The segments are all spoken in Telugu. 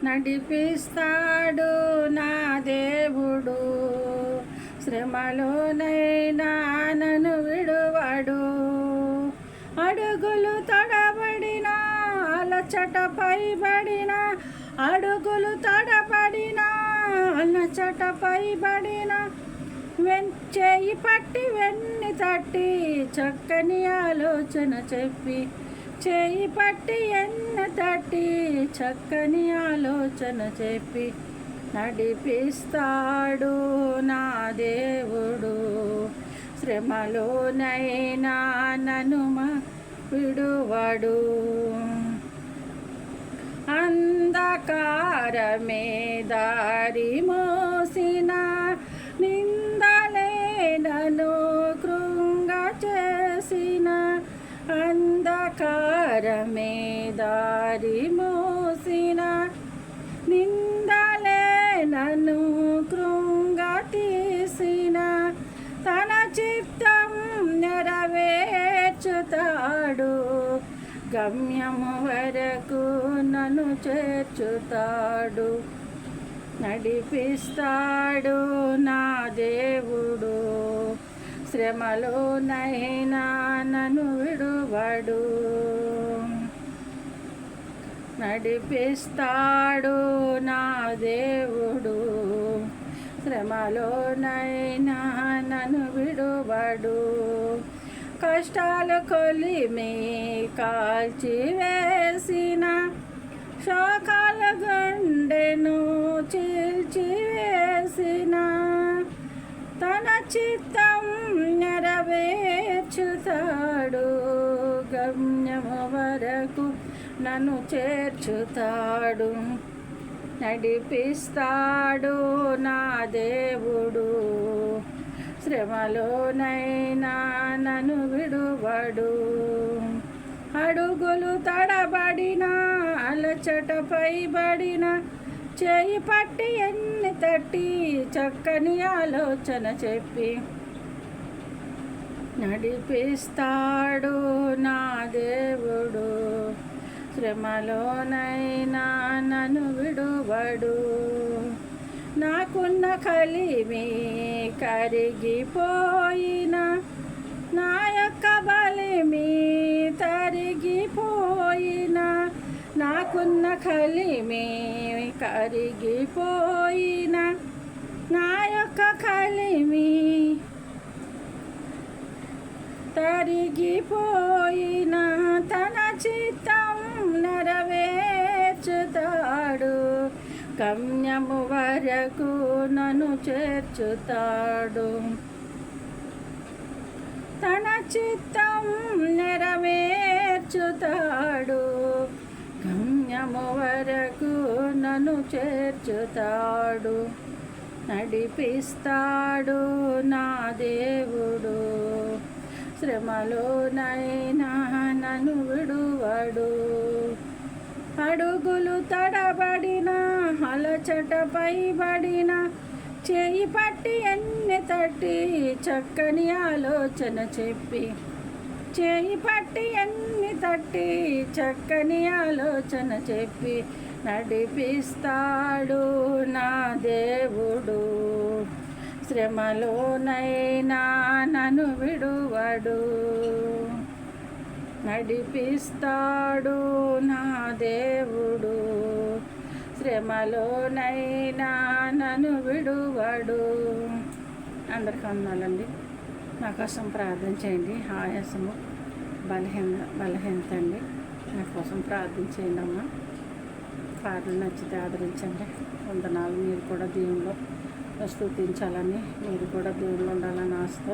నడిపిస్తాడు నా దేవుడు, శ్రమలోనైనా నన్ను విడువడు. అడుగులు తడబడిన, అలచటపై పడిన, అడుగులు తడబడిన, అలచటపై పడిన, చేయి పట్టి వెన్ని తట్టి చక్కని ఆలోచన చెప్పి, చేయి పట్టి ఎన్న తట్టి చక్కని ఆలోచన చెప్పి నడిపిస్తాడు నా దేవుడు, శ్రమలోనైనా నన్ను విడువడు. అంధకారమే దారి మోసిన, నిందలే నన్ను కృంగ చేసిన, అంధకారమే దారి మోసిన, నిందలే నన్ను కృంగ తీసిన, తన చిత్తం నెరవేర్చుతాడు, గమ్యము వరకు నన్ను చేర్చుతాడు. నడిపిస్తాడు నా దేవుడు, శ్రమలోనైనా నన్ను విడువడు. నడిపిస్తాడు నా దేవుడు, శ్రమలోనైనా నన్ను విడువడు. కష్టాలు కొలిమి కాల్చివేసిన, శోకాల గుండెను చీల్చివేసిన, తన చిత్తం నెరవేర్చుతాడు, గమ్యము వరకు నన్ను చేర్చుతాడు. నడిపిస్తాడు నా దేవుడు, శ్రమలోనైనా నన్ను విడువడు. అడుగులు తడబడిన, అలచటపై పడిన, చేయి పట్టి ఎన్ని తట్టి చక్కని ఆలోచన చెప్పి నడిపిస్తాడు నా దేవుడు, శ్రమలోనైనా నన్ను విడువడు. నాకున్న కలిమి కరిగిపోయిన, నా యొక్క బలిమి తరిగిపోయిన, నాకున్న కలిమి కరిగిపోయిన, నా యొక్క కలిమి తరిగిపోయిన, తన చిత్తం నెరవేర్చుతాడు, గమ్యము వరకు నన్ను చేర్చుతాడు. తన చిత్తం నెరవేర్చుతాడు, గమ్యము వరకు నన్ను చేర్చుతాడు. నడిపిస్తాడు నా దేవుడు, శ్రమలోనైనా నన్ను విడువడు. అడుగులు తడబడిన, అలచటపై పడిన, చేయి పట్టి ఎన్ని తట్టి చక్కని ఆలోచన చెప్పి, చేయి పట్టి ఎన్ని తట్టి చక్కని ఆలోచన చెప్పి నడిపిస్తాడు నా దేవుడు, శ్రమలోనైనా నన్ను విడువడు. నడిపిస్తాడు నా దేవుడు, శ్రమలోనైనా నన్ను విడువడు. అందరికీ వందనాలండి. నా కోసం ప్రార్థన చేయండి. ఆయాసము బలహీనత అండి, నా కోసం ప్రార్థన చేయండి అమ్మ. పాటలు నచ్చితే ఆదరించండి. వందనాలు. మీరు కూడా దేవుల్లో స్తుతించాలని, మీరు కూడా దేవుళ్ళు ఉండాలని ఆశతో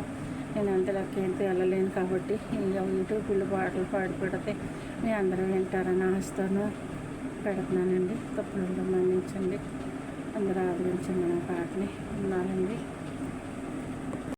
నేను అంతలకేంటి వెళ్ళలేను కాబట్టి యూట్యూబ్లో పాటలు పాడి పెడితే మీ అందరూ వింటారని ఆశతోనూ పెడుతున్నానండి. తప్పులు మన్నించండి. అందరూ ఆదరించండి నా పాటని. ఉన్నానండి.